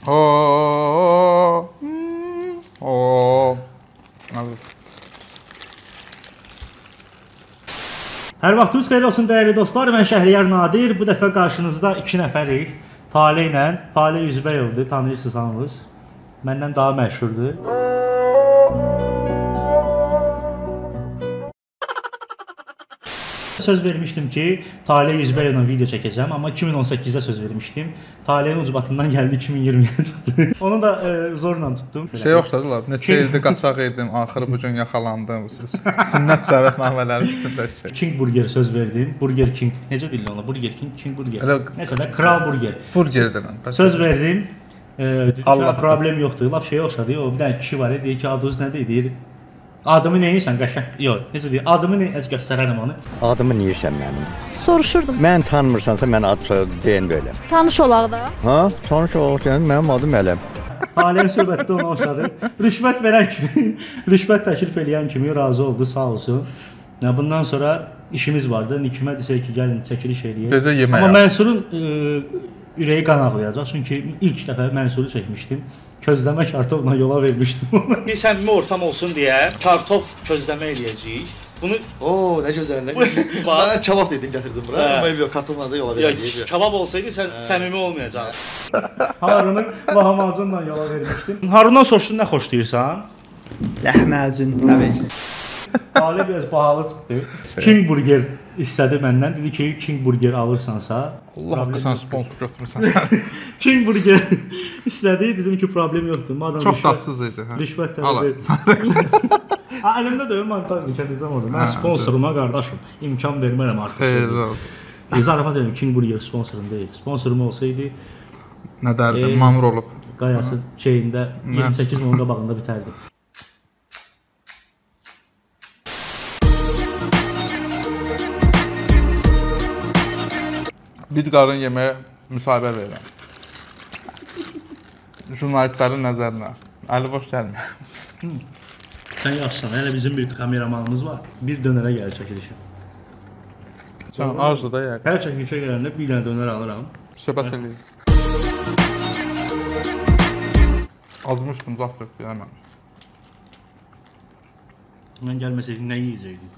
Hər vaxtınız xeyir olsun dəyərli dostlar. Mən Şəhriyar Nadir. Bu dəfə qarşınızda 2 nəfərik. Taleh ilə. Taleh Üzbəyovdur, tanıyırsınız hamınız. Məndən daha məşhurdur. Söz vermişdim ki, Taleh Üzbəyovla video çəkəcəm, amma 2018-də söz vermişdim. Talehin ucbatından gəldi 2020-yə çıxdı. Onu da zorla tutdum. Şey oxşadılar, neçə ildir qaçaq idim, axırı bu gün yaxalandım. Sünnət dəvətnamələri üstündə şey. King Burger söz verdim. Burger King. Necə deyirlər ona? Burger King, King Burger. Nəsə də Kral Burger. Burger denən. Söz verdim. Allah problem yoxdur. Lap şey oxşadı. O bir dənə kişi var, deyir ki, adınız nədir? Deyir. Adımı neyirsən qəşəng? Yox, necə deyir? Adımı göstərərəm onu. Adımı neyirsən mənim? Soruşurdum. Mən tanımırsansa mən ad deyən belə. Tanış olaq da. Ha? Tanış olaq deyən mənim adım Ələm. Talehin söhbətdə ona oxşadı. Rüşvət verən kimi, rüşvət təklif eləyən kimi razı oldu, sağ olsun. Bundan sonra işimiz vardı. Nikimə desək ki, gəlin çəkiliş eləyək. Gecə yemək. Amma Mənsurun ürəyi qan ağlayacaq. Çünki ilk dəfə Mənsuru çəkmişdim. Közləmə kartofla yola vermişdim. Səmimi ortam olsun deyə kartof közləmə eləyəcəyik. Bunu nə gözəl, nə gözəl. Mən kabab dedim, gətirdim bura. Amma yox, kartofla da yola verəcəyik. Kabab olsaydı sən səmimi olmayacaqdın. Harunu lahmacunla yola vermişdim. Harundan soruşdun nə xoşlayırsan? Lahmacun, təbii ki. Taleh biraz bahalı çıxdı. King Burger istədi məndən. Dedi ki, King Burger alırsansa... Allah haqqı sən sponsor götürürsən. King Burger istədi. Dedim ki, problem yoxdur. Çox dadsız idi. Rüşvət tələb edir. Əlimdə də montaj dikəcəm orada. Mən sponsoruma, qardaşım, imkan vermərəm artıq. Xeyirli olsun. Zarafat edim, King Burger sponsorum deyil. Sponsorum olsaydı... Nə dərdim, mamur olub. Qayası şeyində 28 milyon qabağında bitərdi. Bir qarın yeməyə müsahibə verirəm. Jurnalistlərin nəzərinə. Əli boş gəlmir. Sən yaxşısan, hələ bizim bir kameramanımız var. Bir dönərə gəlir çəkilişə. Sən arzu da yəqin. Hər çəkilişə gələndə bir dənə dönər alıram. Söhbət eləyir. Azmışdım, zavtıq biləməmiş. Mən gəlməsəydim, nə yiyəcəkdim?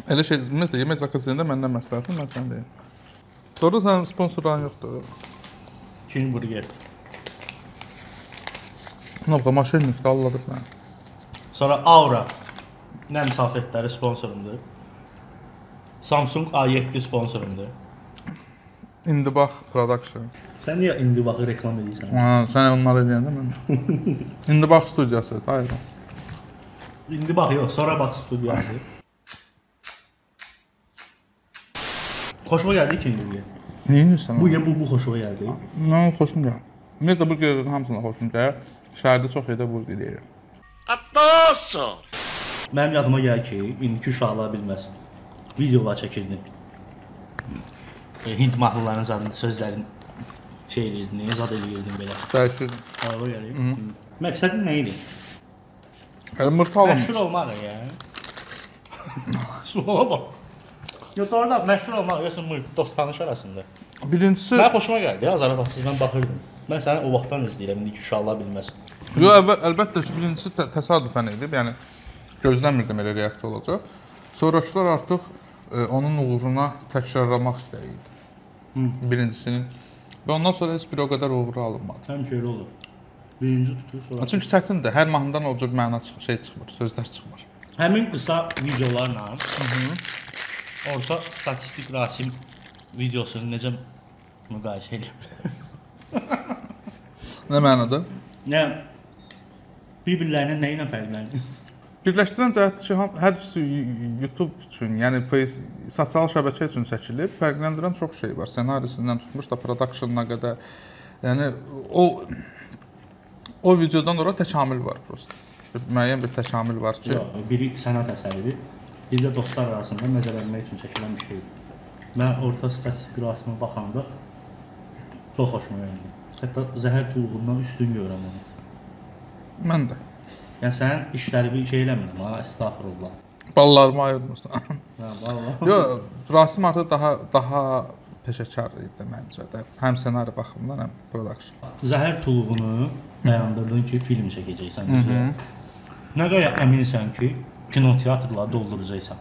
Elə şey, ümumiyyətlə, yemək zakazında məndən məsləhətim, mən sən deyim. Sonra sənin sponsorların yoxdur. King Burger. Nabqa, maşinlikdə alladıq mən. Sonra Aura nəm safətləri sponsorumdur. Samsung A7 sponsorumdur. İndi bax, production. Sən niyə indi baxı reklam edirsən? Sən onları eləyəndə mən. İndi bax studiyası, hayır. İndi bax, yox, sonra bax studiyası. Xoşuma gəldi King Burger. Neyinirsən? Bu xoşuma gəldi. Nə, xoşum gəlir. Ümumiyyətlə, burgerlərin hamısına xoşum gəlir. Şəhərdə çox yerdə burger yeyirəm. Atlasın! Mənim yadıma gəlir ki, indiki uşaqlar bilməz. Videolar çəkirdim. Hind mahnılarının zadını, sözlərini şey eləyirdin, zad eləyirdim belə. Dəyişirdim. Araba gəlir. Məqsədin nə idi? Mırtı alınmış. Məşhur olmaq yəni. Suala bax. Yox, orada məşhur olmaq, yoxsa dost tanış arasında. Birincisi... Mən xoşuma gəldi, zarafatsız mən baxırdım. Mən səni o vaxtdan izləyirəm, indiki uşaqlar bilməz. Yox, əlbəttə ki, birincisi təsadüfən edib, yəni gözləmirdim elə reaksiya olacaq. Sonrakılar artıq onun uğruna təkrarlamaq istəyirdi. Birincisinin. Və ondan sonra heç bir o qədər uğuru alınmadı. Həmişə elə olur. Birinci tutur, sonra... Çünki çətindir, hər mahnıdan olacaq məna şey çıxmır, sözlər çıxmır. Həmin qısa videolarla orta statistik Rasim videosunu necə müqayisə edir? Nə mənada? Nə? Bir-birlərindən nə ilə fərqlənir? Birləşdirən cəhətdir ki, hər ikisi YouTube üçün, yəni sosial şəbəkə üçün çəkilib, fərqləndirən çox şey var. Senarisindən tutmuş da productionuna qədər. Yəni o videodan ora təkamül var prosta. Müəyyən bir təkamül var ki, biri sənət əsəridir, biri də dostlar arasında nəzərlənmək üçün çəkilən bir şeydir. Mən orta statistik rəsmə baxanda çox xoşuma gəldi. Hətta zəhər tulğundan üstün görürəm onu. Mən də. Yəni sənin işləri bir şey eləmirəm, ha, estağfurullah. Ballarımı ayırmırsan. vallahi. Yox, Rasim artıq daha peşəkar idi məncə də. Həm ssenari baxımından, həm production. Zəhər Tulğunu dayandırdın ki, film çəkəcəksən. Nə qədər əminsən ki, kinoteatrları dolduracaqsan?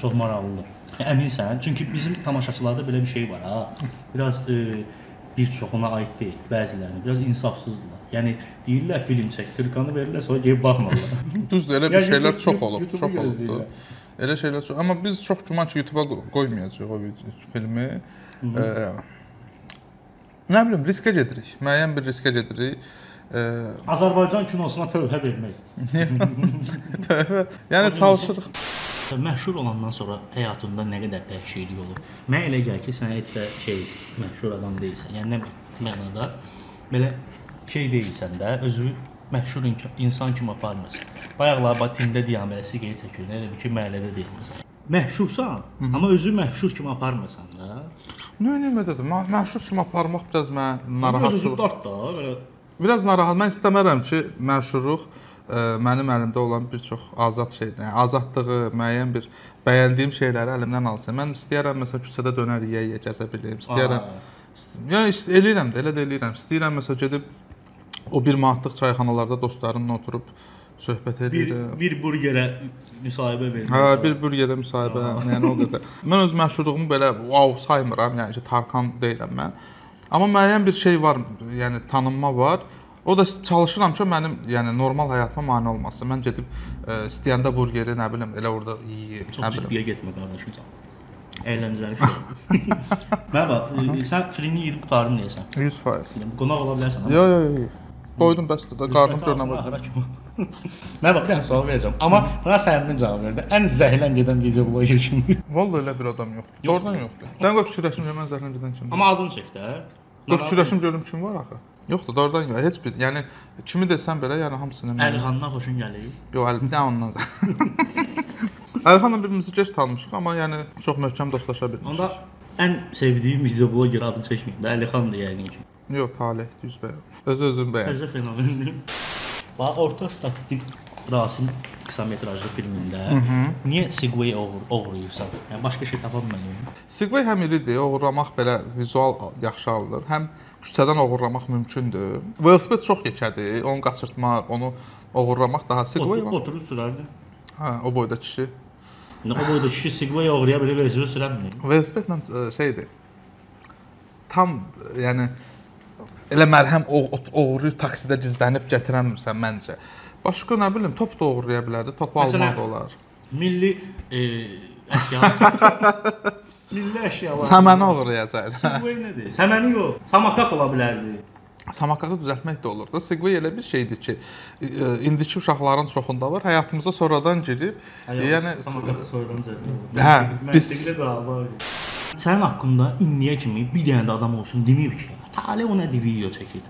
Çox maraqlıdır. Əminsən? Çünki bizim tamaşaçılarda belə bir şey var ha. Biraz bir çoxuna aid deyil, bəzilərini. Biraz insafsızdırlar. Yəni deyirlər film çək, Türkanı verirlər, sonra gəlib baxmırlar. Düzdür, elə bir şeylər çox olub, çox olubdu. Elə şeylər çox. Amma biz çox güman ki, YouTube-a qoymayacağıq o filmi. Nə bilim, riskə gedirik. Müəyyən bir riskə gedirik. Azərbaycan kinosuna tövbə vermək. Tövbə. Yəni çalışırıq. Məşhur olandan sonra həyatında nə qədər dəyişiklik olur? Mən elə gəlir ki, sən heç də məşhur adam deyilsən. Yəni nə mənada belə deyilsən də, özü məşhur insan kimi aparmırsan. Bayaqlar Batində diaməsi qeyd çəkir, elə bir ki, məhəllədə deyilmirsən. Məşhursan, amma özü məşhur kimi aparmırsan da. Nədir? Məşhur kimi aparmaq biraz mənə narahatlıq. Biraz narahat. Mən istəmərəm ki, məşhurluq mənim əlimdə olan bir çox azad şeydir. Yəni azadlığı, müəyyən bir bəyəndiyim şeyləri əlimdən alsın. Mən istəyirəm məsələn küçədə dönər yeyə gəzə bilim. İstəyirəm. Yəni eləyirəm də, elə də eləyirəm. İstəyirəm məsələn gedib o 1 manatlıq çayxanalarda dostlarımla oturub söhbət edirəm. Bir burgerə müsahibə verirəm. Hə, bir burgerə müsahibə, yəni o qədər. Mən öz məşhurluğumu belə wow saymıram, yəni ki, Tarkan deyiləm mən. Amma müəyyən bir şey var, yəni tanınma var. O da çalışıram ki, mənim yəni normal həyatıma mane olmasın. Mən gedib istəyəndə burgeri, nə bilim, elə orada yeyim. Çox ciddiyə getmə qardaşım sən. Əyləncəli şey. Mən bax, sən filini yeyib qutardın deyəsən. 100%. Qonaq ola bilərsən. Yox. Doydum bəsdir də, qarnım görünmür. Mən bax, bir dənə sual verəcəm. Amma buna səmimi cavab verdi. Ən zəhlən gedən video bloger kimdir? Vallahi elə bir adam yoxdur. Doğrudan yoxdur. Sən qoy fikirləşim, mən zəhlən gedən kimdir? Amma adını çək də. Qoy fikirləşim görüm kim var axı. Yoxdur, doğrudan yox. Heç bir, yəni kimi desəm belə, yəni hamısını mən. Əlixandan xoşun gəlir? Yox, Əlixan ondan. Əlixanla birbirimizi gec tanımışıq, amma yəni çox möhkəm dostlaşa bilmişik. Onda ən sevdiyim video bloger adını çəkməyim də, Əlixan da yəqin ki. Yox, Talih, düz bəyə. Özün bəyən. Özü fenomendir. Bax, orta statistik Rasim qısa metrajlı filmində niyə Segway oğurlayırsan? Yəni başqa şey tapa bilmədin. Segway həm iridir, oğurlamaq belə vizual yaxşı alınır, həm küçədən oğurlamaq mümkündür. Velosiped çox yekədir, onu qaçırtmaq, onu oğurlamaq daha Segway var. Oturub sürərdin. Hə, o boyda kişi. O boyda kişi Segway oğurlaya belə velosiped sürənmir. Velosipedlə şeydir. Tam, yəni elə mərhəm oğurlayıb taksidə gizlənib gətirəmirsən məncə. Başqa nə bilim, top da oğurlaya bilərdi, topu almaq olar. Milli əşya. Milli əşya var. Səməni oğurlayacaqdı. Segway nədir? Səməni yox, samakak ola bilərdi. Samakakı düzəltmək də olurdu. Segway elə bir şeydir ki, indiki uşaqların çoxunda var, həyatımıza sonradan girib, yəni samakakı sonradan girib. Hə, biz sənin haqqında indiyə kimi bir dənə də adam olsun deməyib ki, Talih o nədir video çəkir.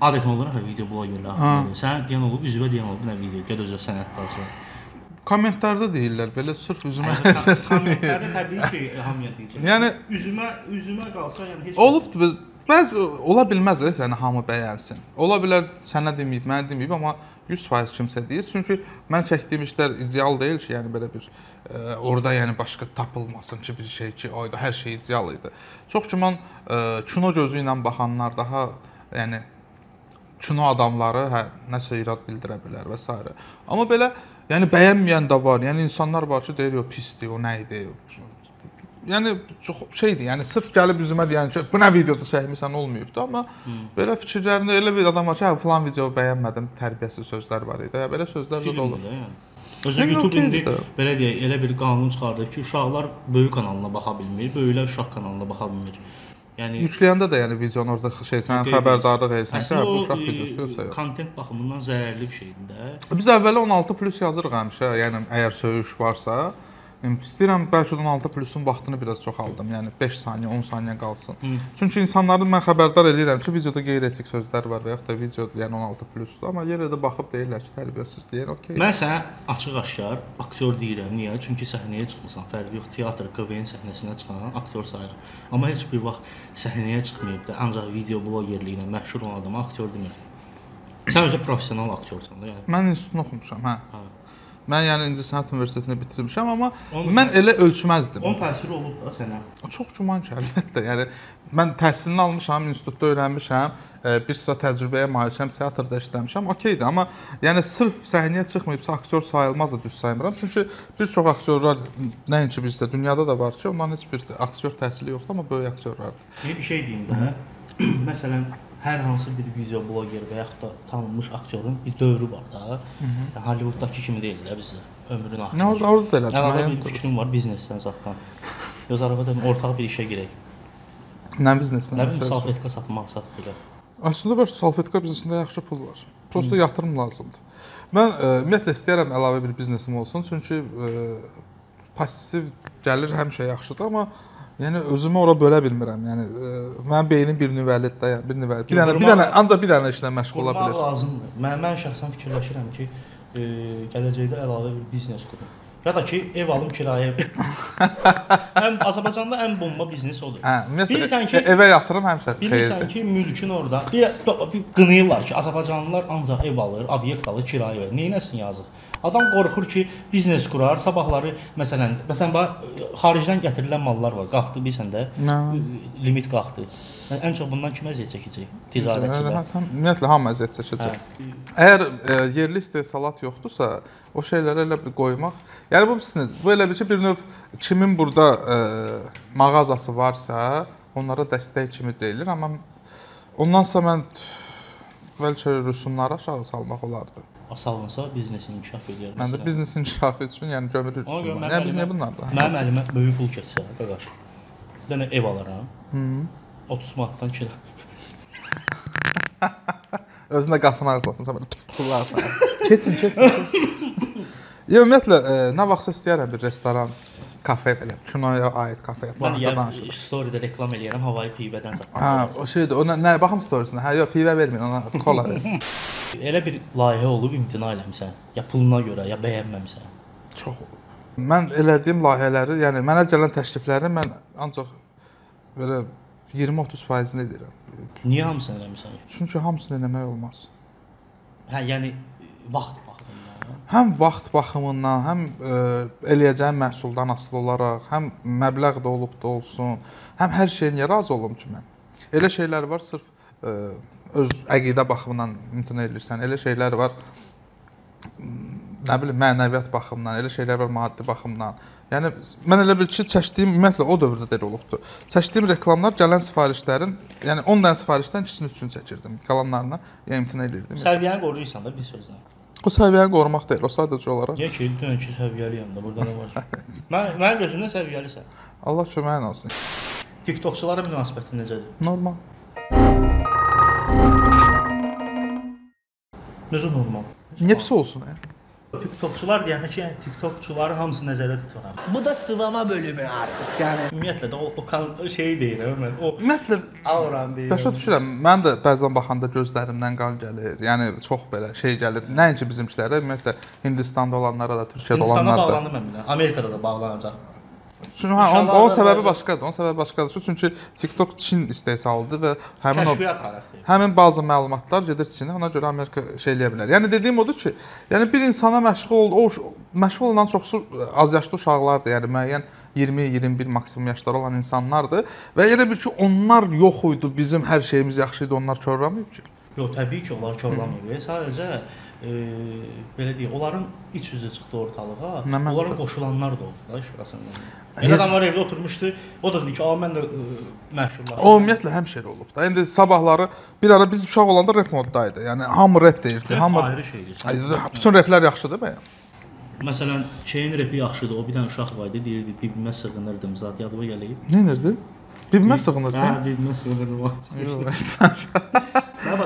Adətən olaraq video blogerlər. Sən deyən olub, üzvə deyən olub, nə video, gəl özə sənətdarsan. Kommentlərdə deyirlər, belə sırf üzümə. Kommentlərdə təbii ki, hamıya deyəcək. Yəni üzümə qalsa, yəni heç olubdu. Bəzi ola bilməz, yəni hamı bəyənsin. Ola bilər sənə deməyib, mənə deməyib, amma 100% kimsə deyir. Çünki mən çəkdiyim işlər ideal deyil ki, yəni belə bir orada yəni başqa tapılmasın ki, bir şey ki, oyda hər şey ideal idi. Çox güman kino gözü ilə baxanlar daha yəni kino adamları nəsə irad bildirə bilər və s. Amma belə yəni bəyənməyən də var. Yəni insanlar var ki, deyir, o pisdir, o nə idi? Yəni çox şeydir. Yəni sırf gəlib üzümə deyən ki, bu nə videoda çəkmisən olmayıbdı, amma belə fikirlərində elə bir adam var ki, hə falan videonu bəyənmədim, tərbiyəsiz sözlər var idi. Belə sözlər də olur. Özü YouTube indi belə deyək, elə bir qanun çıxardı ki, uşaqlar böyük kanalına baxa bilmir, böyüklər uşaq kanalına baxa bilmir. Yəni yükləyəndə də yəni videonun orada sən xəbərdarlıq edirsən ki, bu uşaq videosu yoxsa yox. Kontent baxımından zərərli bir şeydir də. Biz əvvələ 16+ yazırıq həmişə, yəni əgər söyüş varsa. İstəyirəm bəlkə də 16+-un vaxtını biraz çoxaldım. Yəni 5 saniyə, 10 saniyə qalsın. Çünki insanları mən xəbərdar eləyirəm ki, videoda qeyri-etik sözlər var və yaxud da video yəni 16+-dur, amma yenə də baxıb deyirlər ki, tərbiyəsiz deyir, okey. Mən sənə açıq-aşkar aktyor deyirəm. Niyə? Çünki səhnəyə çıxmısan. Fərqi yox, teatr, KVN səhnəsinə çıxan aktyor sayılır. Amma heç bir vaxt səhnəyə çıxmayıb da, ancaq video blogerliyinə məşhur olan adama aktyor demirəm. Sən özü professional aktyorsan da, yəni. Mən institutunu oxumuşam, hə. Mən yəni İncəsənət Universitetini bitirmişəm, amma Onun- mən elə ölçməzdim. Onun təsiri olub da sənə. Çox güman ki, əlbəttə. Yəni mən təhsilini almışam, institutda öyrənmişəm, bir sıra təcrübəyə malikəm, teatrda işləmişəm, okeydir. Amma yəni sırf səhnəyə çıxmayıbsa aktyor sayılmaz da düz saymıram. Çünki bir çox aktyorlar nəinki bizdə, dünyada da var ki, onların heç bir aktyor təhsili yoxdur, amma böyük aktyorlardır. Bir şey deyim də. Məsələn, hər hansı bir video bloger və yaxud da tanınmış aktyorun bir dövrü var da. Yəni Hollivooddakı kimi deyil də bizdə ömrün axırı. Nə orada da elədim. Arada bir fikrim var biznesdən zaten. Yox arada ortaq bir işə girək. Nə biznesdən? Nə bilim salfetka satmaq belə. Əslində bəs salfetka biznesində yaxşı pul var. Prosta yatırım lazımdır. Mən ümumiyyətlə istəyirəm əlavə bir biznesim olsun, çünki pasiv gəlir həmişə yaxşıdır, amma yəni özümü ora bölə bilmirəm. Yəni mənim beynim bir nüvəlidir də, yəni bir nüvəli. Bir dənə ancaq bir dənə işlə məşğul ola bilir. Lazımdır. Mən şəxsən fikirləşirəm ki, gələcəkdə əlavə bir biznes qurum. Ya da ki, ev alım kirayə. Həm Azərbaycanda ən bomba biznes odur. Bilirsən ki, evə yatırım həmişə xeyirdir. Bilirsən ki, mülkün orada. Bir qınayırlar ki, Azərbaycanlılar ancaq ev alır, obyekt alır, kirayə verir. Neynəsin yazıq? Adam qorxur ki, biznes qurar, sabahları məsələn xaricdən gətirilən mallar var. Qalxdı bilirsən də, limit qalxdı. Ən çox bundan kim əziyyət çəkəcək? Ticarətçilər. Ümumiyyətlə hamı əziyyət çəkəcək. Əgər yerli istehsalat yoxdursa, o şeyləri elə bir qoymaq. Yəni bu elə bir ki, bir növ kimin burada mağazası varsa, onlara dəstək kimi deyilir, amma ondansa mən bəlkə rüsumları aşağı salmaq olardı. Salınsa biznesin inkişaf edir. Mən də biznesin inkişafı üçün, yəni gömür rüsumlar. Yəni biz niyə bunlardan? Mənim əlimə böyük pul keçsə, qardaş. Bir dənə ev alaram. 30 manatdan kira. Özünə qapını ağzlatmısan, belə pullar sana. Keçin. Ümumiyyətlə, nə vaxtsa istəyərəm bir restoran, kafe belə, kinoya aid kafe. Mən yəni storydə reklam eləyirəm, havayı pivədən satmaq. Hə, o şeydir, ona nə baxım storiesində. Hə, yox, pivə verməyin, ona kola verin. Elə bir layihə olub imtina eləmisən, ya puluna görə, ya bəyənməmisən. Çox olub. Mən elədiyim layihələri, yəni mənə gələn təklifləri mən ancaq belə 20-30%-ni edirəm. Niyə hamısını eləmirsən? Çünki hamısını eləmək olmaz. Hə, yəni vaxt baxımından. Həm vaxt baxımından, həm eləyəcəyim məhsuldan asılı olaraq, həm məbləğ də olub da olsun, həm hər şeyə niyə razı olum ki mən? Elə şeylər var, sırf öz əqidə baxımından imtina edirsən, elə şeylər var, nə bilim, mənəviyyat baxımından, elə şeylər var maddi baxımdan. Yəni, mən elə bil ki, çəkdiyim, ümumiyyətlə, o dövrdə də olubdur. Çəkdiyim reklamlar gələn sifarişlərin, yəni 10 dənə sifarişdən 2-sini 3-sünü çəkirdim. Qalanlarına imtina edirdim. Səviyyəni qoruyursan da bir sözlə. O səviyyəni qorumaq deyil, o sadəcə olaraq. Niyə ki, dünənki səviyyəliyəm da, burada nə var? Mənim gözümdə səviyyəlisən. Allah köməyin olsun. TikTokçulara münasibətin necədir? Normal. Necə normal? Niyə pis olsun? TikTokçular deyəndə ki, yəni TikTokçuları hamısı nəzərdə tuturam. Bu da sıvama bölümü artıq. Yəni Ümumiyyətlə də o şeyi deyirəm mən. O Ümumiyyətlə, auran deyirəm. başa düşürəm. Mən də bəzən baxanda gözlərimdən qan gəlir. Yəni çox belə şey gəlir. Nəinki bizimkilərə, ümumiyyətlə Hindistanda olanlara da, Türkiyədə olanlara da. Hindistana bağlanır mən bilən. Amerikada da bağlanacaq. Çünki onun səbəbi başqadır. Onun səbəbi başqadır. Çünki TikTok Çin istehsalıdır və Kəşfiyyat xarakteri. həmin bazı məlumatlar gedir Çinə, ona görə Amerika şey eləyə bilər. Yəni dediyim odur ki, yəni bir insana məşğul olan çoxsu azyaşlı uşaqlardır. Yəni müəyyən 20-21 maksimum yaşları olan insanlardır və elə bir ki, onlar yox idi, bizim hər şeyimiz yaxşı idi, onlar körləməyib ki. Yox, təbii ki, onlar körləməyib. Sadəcə belə deyək, onların iç yüzü çıxdı ortalığa. Onların qoşulanlar da oldu da şurasında. Bir adamlar evdə oturmuşdu. O da dedi ki, mən də məşhurlaşdım. O ümumiyyətlə həmişə elə olub da. İndi sabahları bir ara biz uşaq olanda rep moddaydı. Yəni hamı rep deyirdi. Hamı ayrı şeydir. bütün replər yaxşıdır bəyəm. Məsələn, şeyin repi yaxşıdır. O bir dənə uşaq var idi, deyirdi, bibimə sığınırdım, zat yadıma gəlib. Nə edirdi? Bibimə sığınırdı. Hə, bibimə sığınırdım.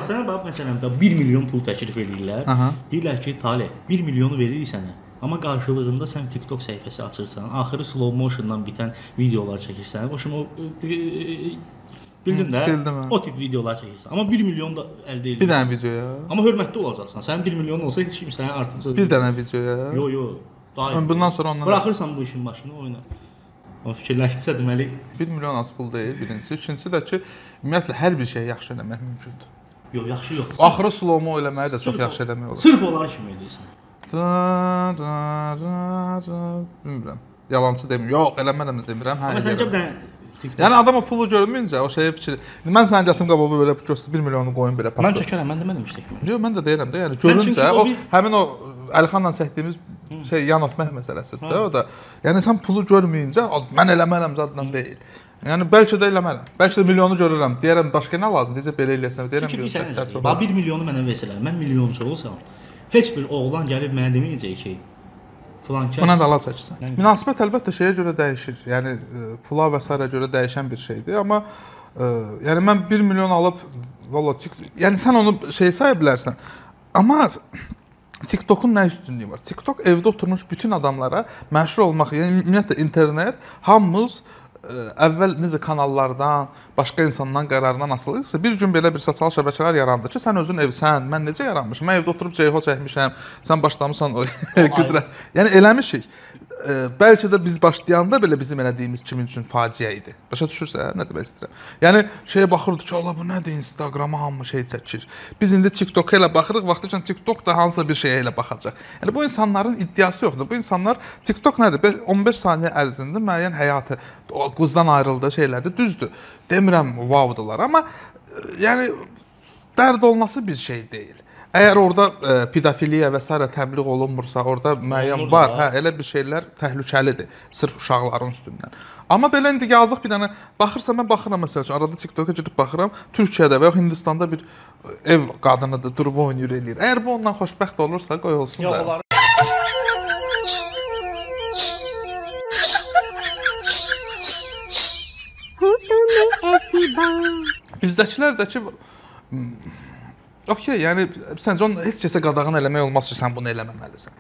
Sən bax məsələn 1 milyon pul təklif edirlər. Deyirlər ki, Talih, 1 milyonu veririk sənə. Amma qarşılığında sən TikTok səhifəsi açırsan, axırı slow motiondan bitən videolar çəkirsən. O bildin də? Bildim. O tip videolar çəkirsən. Amma 1 milyon da əldə edirsən. Bir dənə videoya. Amma hörmətli olacaqsan. Sənin 1 milyon olsa heç kim sənə artıq bir dənə videoya. Yox. Bundan sonra ondan buraxırsan bu işin başını oyna. O fikirləşdirsə deməli 1 milyon az pul deyil birincisi. İkincisi də ki, ümumiyyətlə hər bir şey yaxşı eləmək mümkündür. Yox, yaxşı yox. Axırı slow-mo eləməyi də çox yaxşı eləmək olar. Sırf onlar kimi edirsən. Bilmirəm. Yalançı demirəm. Yox, eləmərəm də demirəm. Hə. Amma səncə də Yəni adam o pulu görməyincə o şeyə fikir. Mən sənin gətim qabığı belə göstər 1 milyonu qoyun belə mən çəkərəm, mən demədim işte. Yox, mən də deyirəm də, yəni görüncə o həmin o Əlixanla çəkdiyimiz şey yan ötmək məsələsidir də o da. Yəni sən pulu görməyincə mən eləmərəm zaddan deyil. Yəni bəlkə də eləmərəm. Bəlkə də milyonu görürəm. Deyirəm başqa nə lazım? Deyəcək belə eləyəsən. Deyirəm ki, 1 milyonu mənə versələr, mən milyonçu olsam, heç bir oğlan gəlib mənə deməyəcək ki, buna da ala çəksən. Münasibət əlbəttə şeyə görə dəyişir. Yəni pula və s. görə dəyişən bir şeydir, amma yəni mən 1 milyon alıb valla yəni sən onu şey saya bilərsən. Amma TikTokun nə üstünlüyü var? TikTok evdə oturmuş bütün adamlara məşhur olmaq, yəni ümumiyyətlə internet hamımız əvvəl necə kanallardan, başqa insandan qərarından asılıdırsa, bir gün belə bir sosial şəbəkələr yarandı ki, sən özün evsən, mən necə yaranmışam? Mən evdə oturub Ceyho çəkmişəm, sən başlamısan o qüdrət. Yəni eləmişik. Bəlkə də biz başlayanda belə bizim elədiyimiz kimin üçün faciə idi. Başa düşürsə, nə demək istəyirəm? Yəni şeyə baxırdıq ki, Allah bu nədir? Instagrama hamı şey çəkir. Biz indi TikToka ilə baxırıq, vaxtıcan TikTok da hansısa bir şeyə ilə baxacaq. Yəni bu insanların iddiası yoxdur. Bu insanlar TikTok nədir? 15 saniyə ərzində müəyyən həyatı qızdan ayrıldığı şeylərdir. Düzdür. Demirəm vavdılar, amma yəni dərd olması bir şey deyil. Əgər orada pedofiliya və s. təbliğ olunmursa, orada müəyyən var, hə, elə bir şeylər təhlükəlidir, sırf uşaqların üstündən. Amma belə indi yazıq bir dənə baxırsan, mən baxıram məsəl üçün, arada TikToka girib baxıram, Türkiyədə və ya Hindistanda bir ev qadınıdır, durub oynayır, eləyir. Əgər bu ondan xoşbəxt olursa, qoy olsun da. Bizdəkilər də ki, okey, yəni səncə onun heç kəsə qadağan eləmək olmaz ki, sən bunu eləməməlisən.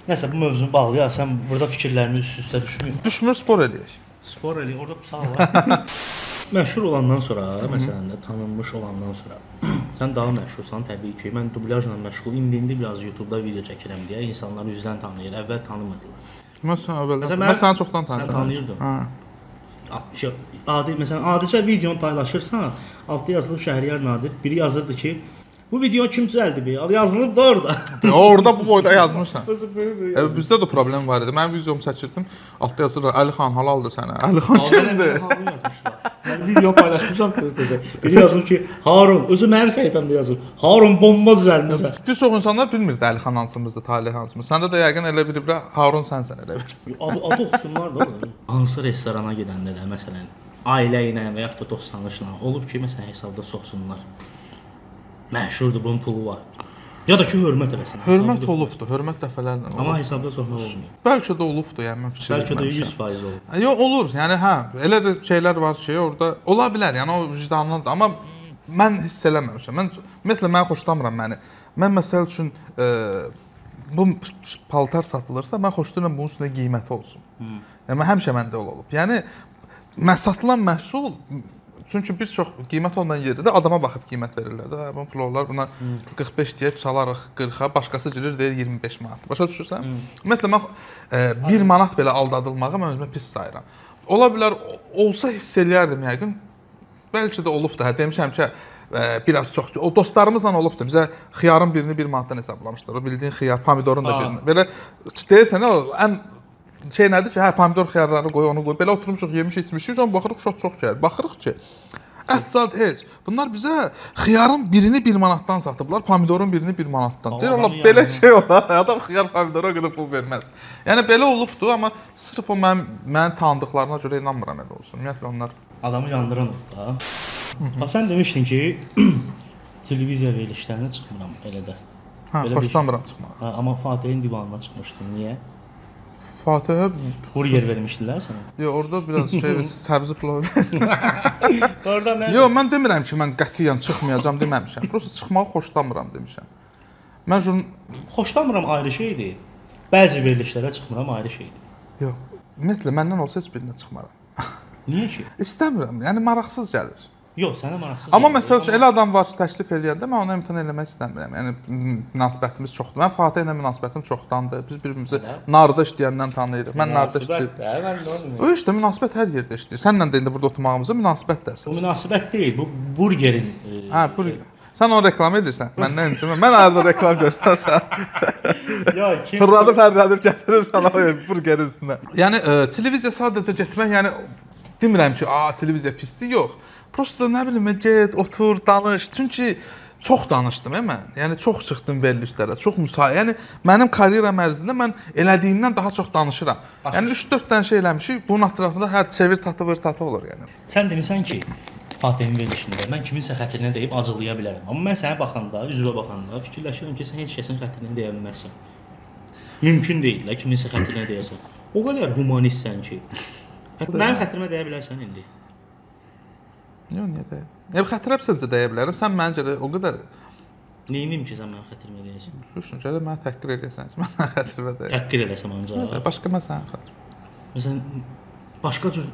Nəsə bu mövzunu bağlayaq, sən burada fikirlərimiz üst-üstə düşmür. Düşmür, spor eləyək. Spor eləyək, orada sağ var. Məşhur olandan sonra, məsələn də tanınmış olandan sonra, sən daha məşhursan təbii ki. Mən dublyajla məşğul, indi biraz YouTube-da video çəkirəm deyə insanlar üzdən tanıyır, əvvəl tanımırdılar. Mən səni çoxdan tanıyırdım. Sən tanıyırdın. Məsələn, adicə videonu paylaşırsan, altda yazılıb Şəhriyar Nadir, biri yazırdı ki, bu video kim düzəldi be? Yazılıb da orada. Orada bu boyda yazmışsan. Bizdə də problem var idi. Mən videomu çəkirdim, altda yazırdı Əlixan halaldır sənə. Əlixan kimdir? Mən video paylaşmışam tezə. Biri yazır ki, Harun, özü mənim səhifəmdə yazır. Harun bomba düzəlmişsən. Bir çox insanlar bilmirdi Əlixan hansımızdır, Talih hansımız. Səndə də yəqin elə bir Harun sənsən elə bir. Adı oxusunlar da. Hansı restorana gedəndə də məsələn, ailə ilə və yaxud da dost-tanışla olub ki, məsələn hesabda soxsunlar. Məşhurdur, bunun pulu var. Ya da ki, hörmət eləsin. Hörmət olubdur, hörmət dəfələrlə olub. Amma hesabda soxmaq olmuyor. Bəlkə də olubdur, yəni mən fikir etməmişəm. Bəlkə də 100% olub. Yox, olur. Yəni hə, elə şeylər var ki, orada ola bilər. Yəni o vicdanlıdır, amma mən hiss eləməmişəm. Ümumiyyətlə mən xoşlamıram məni. Mən məsəl üçün bu paltar satılırsa, mən xoşlayıram bunun üstünə qiyməti olsun. Yəni həmişə məndə olub. Yəni satılan məhsul çünki bir çox qiymət olmayan yerdə də adama baxıb qiymət verirlər də. Bu pullar buna 45 deyib salarıq 40-a, başqası gəlir deyir 25 manat. Başa düşürsən? Ümumiyyətlə mən 1 manat belə aldadılmağı mən özümə pis sayıram. Ola bilər olsa hiss eləyərdim yəqin. Bəlkə də olub da. Demişəm ki, biraz çox. O dostlarımızla olub da. Bizə xiyarın birini 1 manatdan hesablamışlar. O bildiyin xiyar, pomidorun da birini. Belə deyirsən o ən şey nədir ki, hə pomidor xiyarları qoy, onu qoy. Belə oturmuşuq, yemiş, içmişik, sonra baxırıq çox gəlir. Baxırıq ki, ət-zad heç. Bunlar bizə xiyarın birini 1 manatdan satıblar, pomidorun birini 1 manatdan. Deyir Allah, belə şey olar. Adam xiyar pomidora görə pul verməz. Yəni belə olubdu, amma sırf o mənim tanıdıqlarına görə inanmıram elə olsun. Ümumiyyətlə onlar adamı yandıran da. Sən demişdin ki, televiziya verilişlərinə çıxmıram elə də. Hə, xoşlamıram çıxmağa. Amma Fatihin divanına çıxmışdın. Niyə? Fatihə burger vermişdilər sənə? Yox, orada biraz şey səbzi pilav. Orada nə? Yox, mən demirəm ki, mən qətiyyən çıxmayacağam deməmişəm. Prosta çıxmağı xoşlamıram demişəm. Mən xoşlamıram ayrı şeydir. Bəzi verilişlərə çıxmıram ayrı şeydir. Yox, ümumiyyətlə məndən olsa heç birinə çıxmaram. Niyə ki? İstəmirəm, yəni maraqsız gəlir. Yox, sənə maraqsız. Amma məsəl üçün elə adam var ki, təklif eləyəndə mən ona imtina eləmək istəmirəm. Yəni münasibətimiz çoxdur. Mən Fatih ilə münasibətim çoxdandır. Biz bir-birimizi narda işləyəndən tanıyırıq. Mən narda işləyirəm. O işte münasibət hər yerdə işləyir. Səninlə də indi burada oturmağımızda münasibət də əsas. Bu münasibət deyil, bu burgerin. Hə, burger. Sən onu reklam edirsən. Məndən incimə. Mən arada reklam görsəm Ya kim fırladıb gətirirsən o burgerin üstünə. Yəni televiziya sadəcə getmək, yəni demirəm ki, televiziya pisdir, yox. Prosta nə bilim, get, otur, danış. Çünki çox danışdım mən. Yəni çox çıxdım verilişlərə, çox müsahilə. Yəni mənim karyeram ərzində mən elədiyimdən daha çox danışıram. Yəni 3-4 dənə şey eləmişik, bunun ətrafında hər çevir tatı olur yəni. Sən demirsən ki, Fatihin verilişində mən kiminsə xətrinə deyib acıqlaya bilərəm. Amma mən sənə baxanda, üzvə baxanda fikirləşirəm ki, sən heç kəsin xətrinə deyə bilməzsən. Mümkün deyil də kiminsə xətrinə deyəsən. O qədər humanistsən ki. Mənim xətrimə deyə bilərsən indi. Yox, niyə deyəm? Xətirəbsəncə deyə bilərəm. Sən məncə o qədər neyim ki, sən mənim xətrimə deyəsən? Düşün, gələ mənə təhqir eləyəsən ki, mən sənə xətrimə deyəm. Təhqir eləsəm ancaq. Başqa mən sənə xətrim. Məsələn, başqa cür...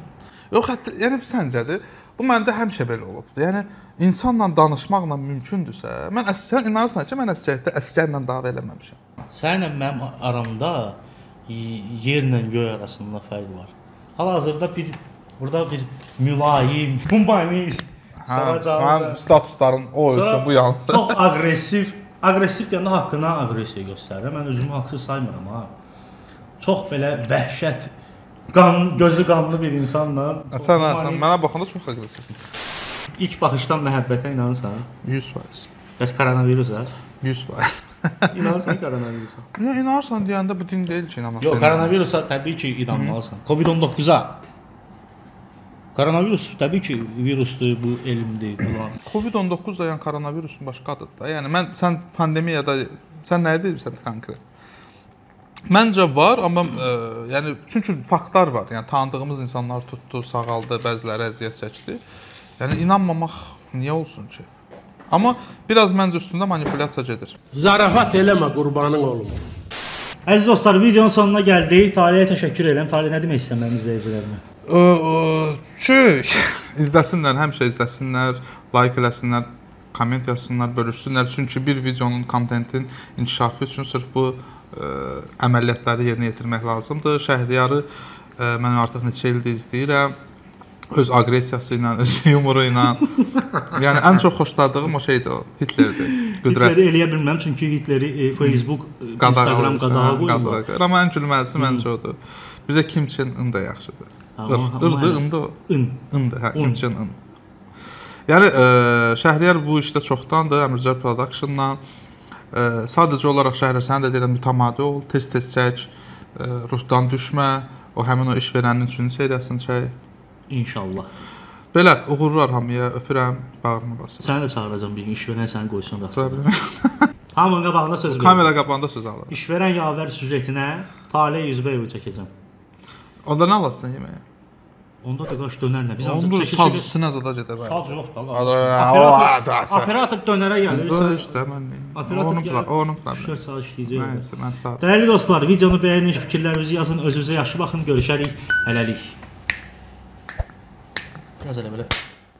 Yox, yəni səncədir, bu məndə həmişə belə olubdur. Yəni, insanla danışmaqla mümkündürsə, mən sən inanırsan ki, mən əskərdə əskərlə dava eləməmişəm. Səninlə mənim aramda yerlə göy arasında fərq var. Hal-hazırda burada bir mülayim, humanist, Sənin statusların o olsun, bu yansın. Çox agressiv deyəndə haqqına agresiya göstərir. Mən özümü haqsız saymıram ha. Çox belə vəhşət, gözü qanlı bir insanla. Sən mənə baxanda çox agressivsin. İlk baxışdan məhəbbətə inanırsan? 100%. Bəs koronavirusa? 100%. İnanırsan koronavirusa? Yox, inanırsan deyəndə bu din deyil ki, inanmaq. Yox, koronavirusa təbii ki, inanmalısan. Covid-19-a. Koronavirus təbii ki, virusdur, bu elmdir. Covid-19 da yəni koronavirusun başqa adıdır da. Yəni sən pandemiyada sən nə edirsən konkret? Məncə var, amma yəni çünki faktlar var. Yəni tanıdığımız insanlar tutdu, sağaldı, bəziləri əziyyət çəkdi. Yəni inanmamaq niyə olsun ki? Amma biraz məncə üstündə manipulyasiya gedir. Zarafat eləmə qurbanın olum. Əziz dostlar, videonun sonuna gəldik. Taliyə təşəkkür edirəm. Taliyə nə demək istəyirəm mənim izləyicilərimə? İzləsinlər, həmişə izləsinlər, like eləsinlər, komment yazsınlar, bölüşsünlər. Çünki bir videonun, kontentin inkişafı üçün sırf bu əməliyyatları yerinə yetirmək lazımdır. Şəhriyarı mən artıq neçə ildir izləyirəm. Öz aqressiyası ilə, öz yumoru ilə. Yəni ən çox xoşladığım o şeydir o, Hitlerdir. Hitleri eləyə bilməm, çünki Hitleri Facebook, Instagram qadağa qoyurlar. Amma ən gülməlisi məncə odur. Bizə Kim Chen In da yaxşıdır. Irdır, indi o. İndi, hə, Kim Chen In. Yəni, Şəhriyar bu işdə çoxdandır, Əmircan Production-la. Sadəcə olaraq Şəhriyar, sənə də deyirəm, mütəmadi ol, tez-tez çək, ruhdan düşmə, o həmin o iş verənin üçüncü seriyasını çək. İnşallah. Belə, uğurlar hamıya, öpürəm, bağrıma basırım. Səni də çağıracam bir gün, işverən səni qoysun rastına. Hamının qabağında söz verir. Kamera qabağında söz alır. İşverən yavər süjetinə Taliyə Yüzbəyevi çəkəcəm. Onda nə alasın yeməyə? Onda da qaş dönərlə. Biz Onda sazısına zada gedə bilər. Saz yoxdur. Operator dönərə gəlir. Dur işte, mən onun planı. 4 saat işləyəcək. Nəysə, mən sağ ol. Dəyərli dostlar, videonu bəyənin, fikirlərinizi yazın, özünüzə yaxşı baxın, görüşərik, hələlik. Yaz elə belə.